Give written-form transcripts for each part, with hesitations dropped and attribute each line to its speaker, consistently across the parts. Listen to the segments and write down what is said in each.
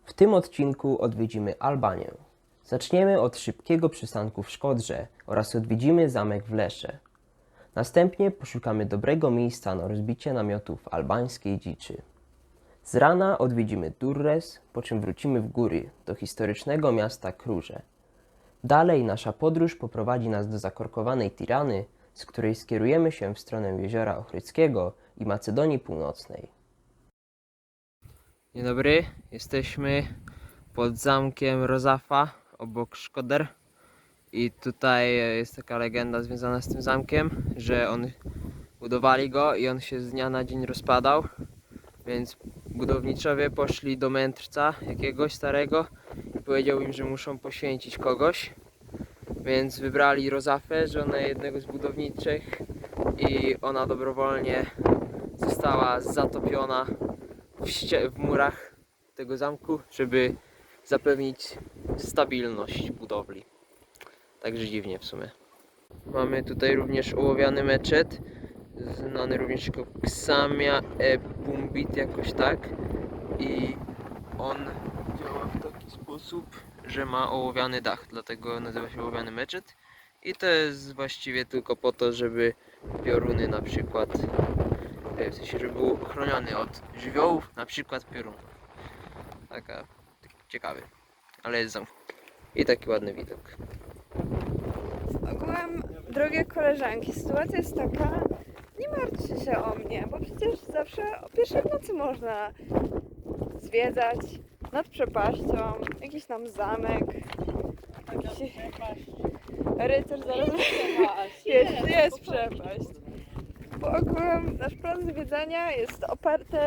Speaker 1: W tym odcinku odwiedzimy Albanię. Zaczniemy od szybkiego przystanku w Szkodrze oraz odwiedzimy zamek w Lesze. Następnie poszukamy dobrego miejsca na rozbicie namiotów albańskiej dziczy. Z rana odwiedzimy Durrës, po czym wrócimy w góry do historycznego miasta Kruże. Dalej nasza podróż poprowadzi nas do zakorkowanej Tirany, z której skierujemy się w stronę Jeziora Ochrydzkiego i Macedonii Północnej. Dzień dobry, jesteśmy pod zamkiem Rozafa obok Szkoder i tutaj jest taka legenda związana z tym zamkiem, że budowali go i on się z dnia na dzień rozpadał, więc budowniczowie poszli do mędrca jakiegoś starego i powiedział im, że muszą poświęcić kogoś, więc wybrali Rozafę, żonę jednego z budowniczych, i ona dobrowolnie została zatopiona w murach tego zamku, żeby zapewnić stabilność budowli. Także dziwnie w sumie. Mamy tutaj również ołowiany meczet, znany również jako Ksamia Bumbit, jakoś tak. I on działa w taki sposób, że ma ołowiany dach, dlatego nazywa się ołowiany meczet. I to jest właściwie tylko po to, żeby pioruny na przykład, w sensie, żeby był ochroniony od żywiołów, na przykład piorunów. Taki ciekawy, ale jest zamknięty. I taki ładny widok.
Speaker 2: Ogółem, drogie koleżanki, sytuacja jest taka, nie martwcie się o mnie, bo przecież zawsze o pierwszej w nocy można zwiedzać nad przepaścią, jakiś tam zamek, jakiś rycerz zaraz jest przepaść. Bo ogółem nasz plan zwiedzania jest oparty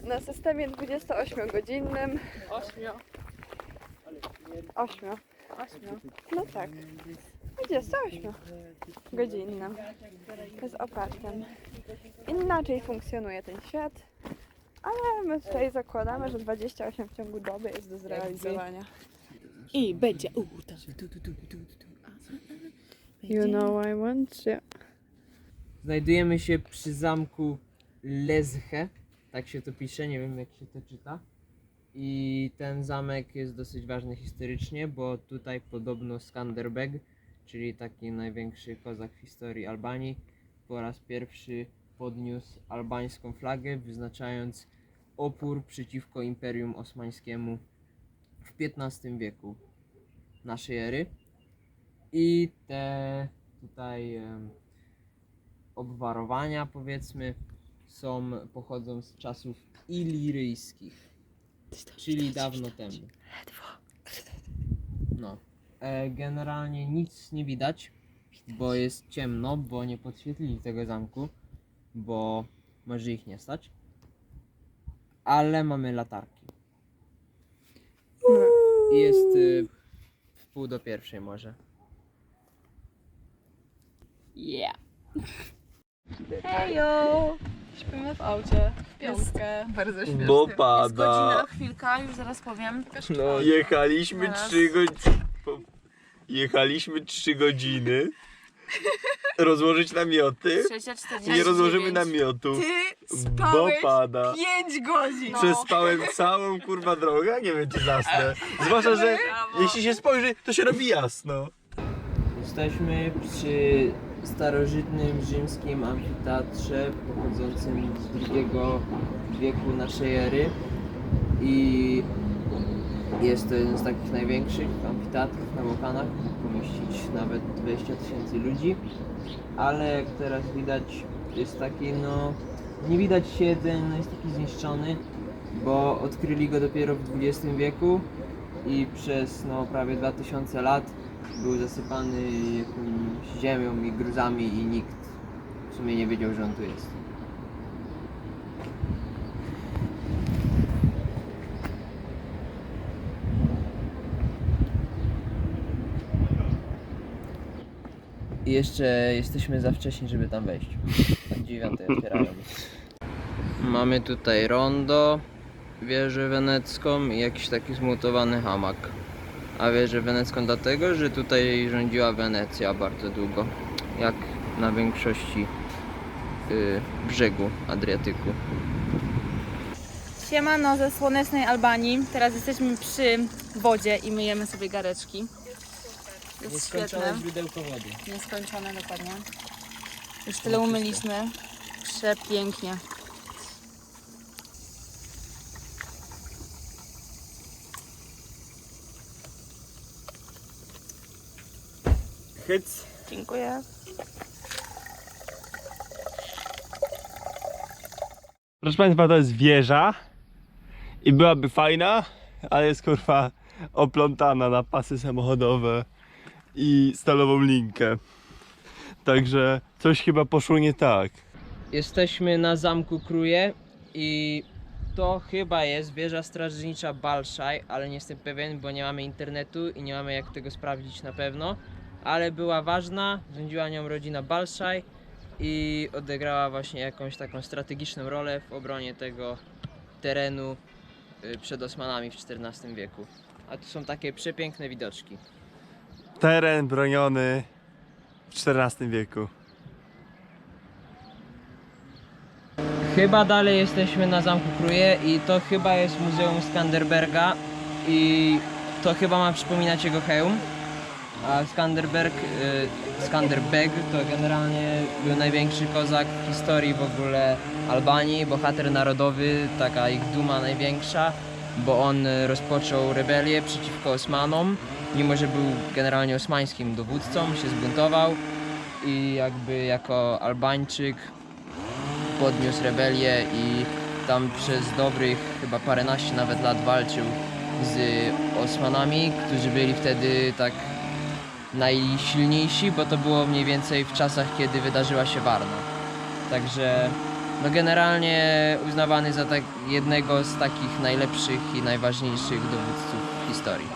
Speaker 2: na systemie 28-godzinnym. 8. No tak. 28-godzinnym. Jest opartym. Inaczej funkcjonuje ten świat, ale my tutaj zakładamy, że 28 w ciągu doby jest do zrealizowania.
Speaker 3: I będzie.
Speaker 2: You know I want you.
Speaker 1: Znajdujemy się przy zamku Lezhe, tak się to pisze, nie wiem jak się to czyta. I ten zamek jest dosyć ważny historycznie, bo tutaj podobno Skanderbeg, czyli taki największy kozak w historii Albanii, po raz pierwszy podniósł albańską flagę, wyznaczając opór przeciwko Imperium Osmańskiemu w XV wieku naszej ery. I te tutaj obwarowania, powiedzmy, pochodzą z czasów iliryjskich, czyli dawno temu. No. Generalnie nic nie widać, bo jest ciemno, bo nie podświetlili tego zamku, bo może ich nie stać. Ale mamy latarki. I jest w 12:30 może.
Speaker 3: Yeah.
Speaker 2: Hejo! Śpimy w aucie, w piątkę.
Speaker 3: Bardzo śmiesznie.
Speaker 4: Bo
Speaker 3: Jest
Speaker 4: pada.
Speaker 3: godzina, chwilka, już zaraz powiem.
Speaker 4: No, jechaliśmy
Speaker 3: Zaraz.
Speaker 4: 3 godziny. Jechaliśmy 3 godziny. Rozłożyć namioty.
Speaker 3: 3:49.
Speaker 4: Nie rozłożymy namiotu,
Speaker 3: Ty
Speaker 4: bo
Speaker 3: spałeś
Speaker 4: pada.
Speaker 3: 5 godzin.
Speaker 4: Przespałem całą kurwa drogę, nie wiem czy zasnę. Zwłaszcza, że jeśli się spojrzy, to się robi jasno.
Speaker 1: Jesteśmy przy starożytnym rzymskim amfiteatrze pochodzącym z II wieku naszej ery i jest to jeden z takich największych amfiteatrów na Bałkanach, mógł pomieścić nawet 20 000 ludzi, ale jak teraz widać jest taki, no nie widać siedzeń, no jest taki zniszczony, bo odkryli go dopiero w XX wieku i przez prawie 2000 lat był zasypany jakąś ziemią i gruzami i nikt w sumie nie wiedział, że on tu jest. I jeszcze jesteśmy za wcześni, żeby tam wejść. O 9 otwierają. Mamy tutaj rondo, wieżę wenecką i jakiś taki zmutowany hamak. A wieżę wenecką dlatego, że tutaj rządziła Wenecja bardzo długo, jak na większości brzegu Adriatyku.
Speaker 3: Siemano ze słonecznej Albanii. Teraz jesteśmy przy wodzie i myjemy sobie gareczki. Jest świetne.
Speaker 1: źródełko wody.
Speaker 3: Nieskończone dokładnie. Już tyle umyliśmy. Przepięknie.
Speaker 4: Hyc.
Speaker 2: Dziękuję.
Speaker 4: Proszę Państwa, to jest wieża i byłaby fajna, ale jest kurwa oplątana na pasy samochodowe i stalową linkę. Także coś chyba poszło nie tak.
Speaker 1: Jesteśmy na zamku Kruje i to chyba jest wieża strażnicza Balszaj, ale nie jestem pewien, bo nie mamy internetu i nie mamy jak tego sprawdzić na pewno. Ale była ważna, rządziła nią rodzina Balszaj i odegrała właśnie jakąś taką strategiczną rolę w obronie tego terenu przed Osmanami w XIV wieku. A tu są takie przepiękne widoczki.
Speaker 4: Teren broniony w XIV wieku.
Speaker 1: Chyba dalej jesteśmy na zamku Kruje i to chyba jest Muzeum Skanderberga i to chyba ma przypominać jego hełm. A Skanderbeg to generalnie był największy kozak w historii w ogóle Albanii, bohater narodowy, taka ich duma największa, bo on rozpoczął rebelię przeciwko Osmanom, mimo że był generalnie osmańskim dowódcą, się zbuntował i jakby jako Albańczyk podniósł rebelię i tam przez dobrych chyba paręnaście nawet lat walczył z Osmanami, którzy byli wtedy tak najsilniejsi, bo to było mniej więcej w czasach, kiedy wydarzyła się Warna. Także no generalnie uznawany za jednego z takich najlepszych i najważniejszych dowódców w historii.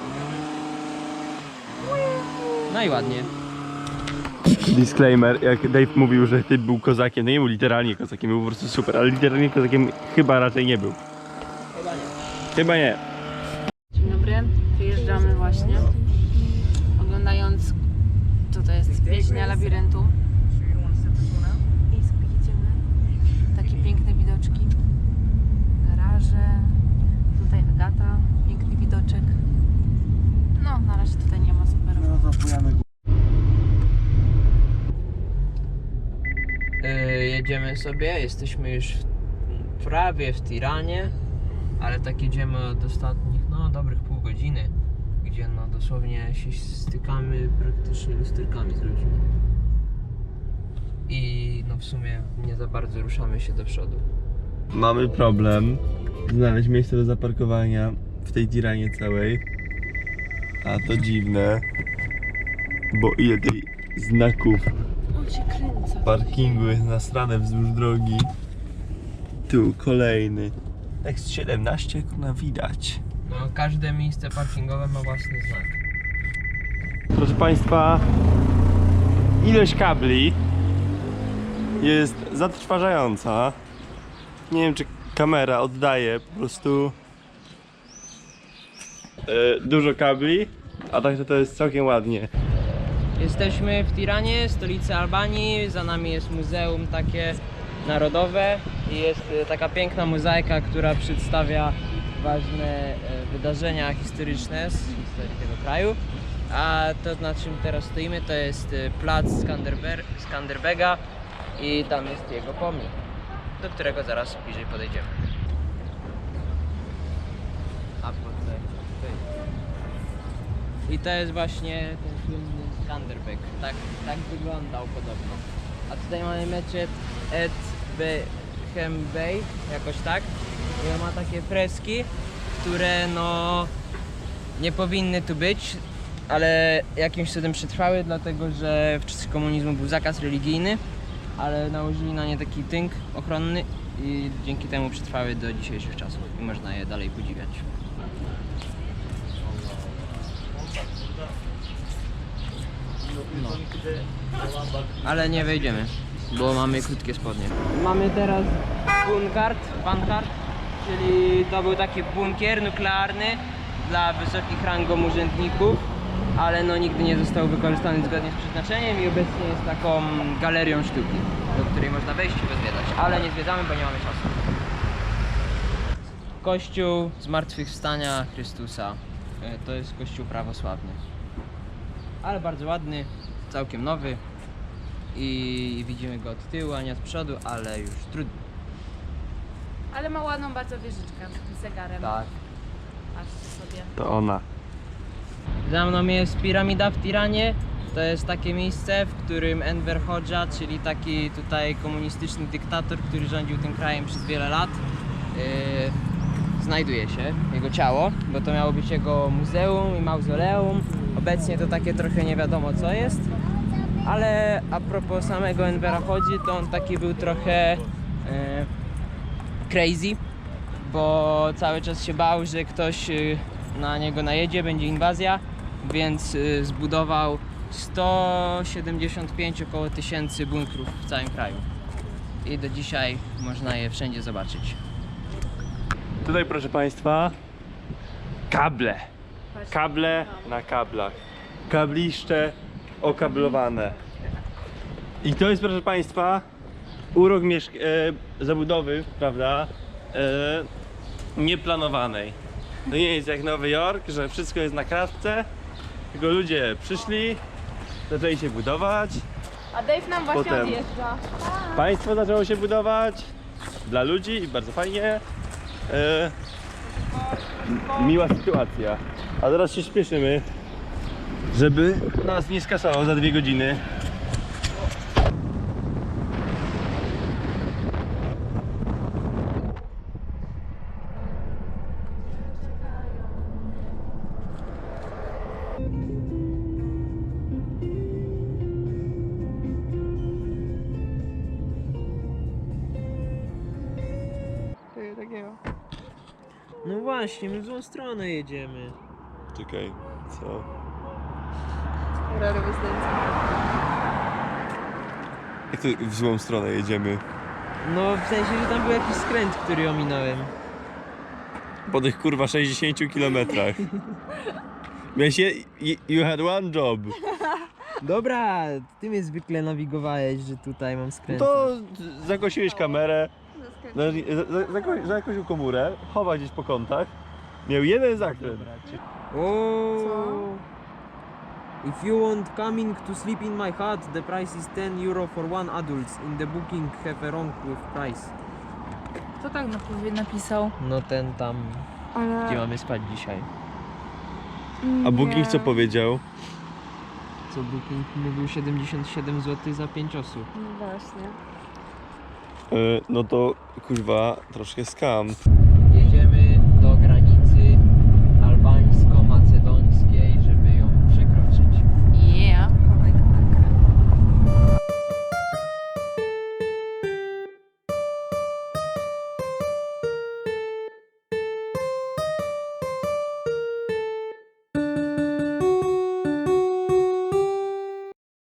Speaker 1: No i ładnie.
Speaker 4: Disclaimer, jak Dave mówił, że typ był kozakiem, no nie był literalnie kozakiem, był po prostu super, ale literalnie kozakiem chyba raczej nie był.
Speaker 1: Chyba nie.
Speaker 4: Chyba nie.
Speaker 3: Dzień dobry. Wyjeżdżamy właśnie. Oglądając, co to jest, Pieśnia Labiryntu. I sobie jedziemy. Takie piękne widoczki. Garaże. Tutaj Agata. Piękny widoczek. No, na razie tutaj nie ma super.
Speaker 4: No to pojamy.
Speaker 1: Jedziemy sobie, jesteśmy już prawie w Tiranie, ale tak jedziemy od ostatnich, no dobrych pół godziny, gdzie no dosłownie się stykamy praktycznie lusterkami z ludźmi. I no w sumie nie za bardzo ruszamy się do przodu.
Speaker 4: Mamy problem znaleźć miejsce do zaparkowania w tej Tiranie całej. A to dziwne, bo ile tej znaków
Speaker 3: On się kręca.
Speaker 4: parkingu jest nasrane wzdłuż drogi. Tu kolejny. Tak z 17 kurna widać.
Speaker 1: No każde miejsce parkingowe ma własny znak.
Speaker 4: Proszę Państwa, ilość kabli jest zatrważająca. Nie wiem, czy kamera oddaje po prostu dużo kabli, a także to jest całkiem ładnie.
Speaker 1: Jesteśmy w Tiranie, stolicy Albanii, za nami jest muzeum takie narodowe i jest taka piękna mozaika, która przedstawia ważne wydarzenia historyczne z historii tego kraju. A to, na czym teraz stoimy, to jest plac Skanderbega i tam jest jego pomnik, do którego zaraz bliżej podejdziemy. A potem i to jest właśnie ten słynny Skanderbeg. Tak wyglądał podobno. A tutaj mamy meczet Behem Bey, jakoś tak. I on ma takie freski, które no nie powinny tu być, ale jakimś cudem przetrwały, dlatego że w czasach komunizmu był zakaz religijny, ale nałożyli na nie taki tynk ochronny i dzięki temu przetrwały do dzisiejszych czasów i można je dalej podziwiać. No. Ale nie wejdziemy, bo mamy krótkie spodnie. Mamy teraz Bankart, czyli to był taki bunkier nuklearny dla wysokich rangą urzędników, ale no nigdy nie został wykorzystany zgodnie z przeznaczeniem i obecnie jest taką galerią sztuki, do której można wejść i pozwiedzać, ale nie zwiedzamy, bo nie mamy czasu. Kościół Zmartwychwstania Chrystusa. To jest kościół prawosławny. Ale bardzo ładny, całkiem nowy. I widzimy go od tyłu, a nie od przodu, ale już trudno.
Speaker 3: Ale ma ładną bardzo wieżyczkę z zegarem.
Speaker 1: Tak.
Speaker 3: Patrzcie sobie.
Speaker 4: To ona.
Speaker 1: Za mną jest piramida w Tiranie. To jest takie miejsce, w którym Enver Hoxha, czyli taki tutaj komunistyczny dyktator, który rządził tym krajem przez wiele lat, znajduje się, jego ciało, bo to miało być jego muzeum i mauzoleum. Obecnie to takie trochę nie wiadomo co jest, ale a propos samego Envera Hodży, to on taki był trochę crazy, bo cały czas się bał, że ktoś na niego najedzie, będzie inwazja, więc zbudował 175 około tysięcy bunkrów w całym kraju. I do dzisiaj można je wszędzie zobaczyć.
Speaker 4: Tutaj, proszę Państwa, kable. Kable na kablach. Kabliszcze okablowane. I to jest, proszę Państwa, urok zabudowy, prawda, nieplanowanej. To nie jest jak Nowy Jork, że wszystko jest na kratce, tylko ludzie przyszli, zaczęli się budować,
Speaker 3: A Dave nam właśnie
Speaker 4: Potem-
Speaker 3: odjeżdża.
Speaker 4: państwo zaczęło się budować dla ludzi i bardzo fajnie. Miła sytuacja. A teraz się śpieszymy, żeby nas nie skasało za 2 godziny.
Speaker 1: No właśnie, my w złą stronę jedziemy.
Speaker 4: Czekaj, co? Jak to w złą stronę jedziemy?
Speaker 1: No w sensie, że tam był jakiś skręt, który ominąłem.
Speaker 4: Po tych kurwa 60 kilometrach. Miałeś you had one job.
Speaker 1: Dobra, ty mnie zwykle nawigowałeś, że tutaj mam skręt.
Speaker 4: To zakosiłeś kamerę, zakosił komórę, chowa gdzieś po kątach. Miał jeden zakręt.
Speaker 1: Oh. If you want coming to sleep in my hut, the price is 10 euro for one adult. In the booking have a wrong with price.
Speaker 3: Kto tak napisał?
Speaker 1: No ten tam, gdzie
Speaker 2: Ale...
Speaker 1: mamy spać dzisiaj.
Speaker 4: A Booking co powiedział?
Speaker 1: Co booking mówił 77 zł za 5 osób.
Speaker 2: No właśnie.
Speaker 4: No to kurwa troszkę scam.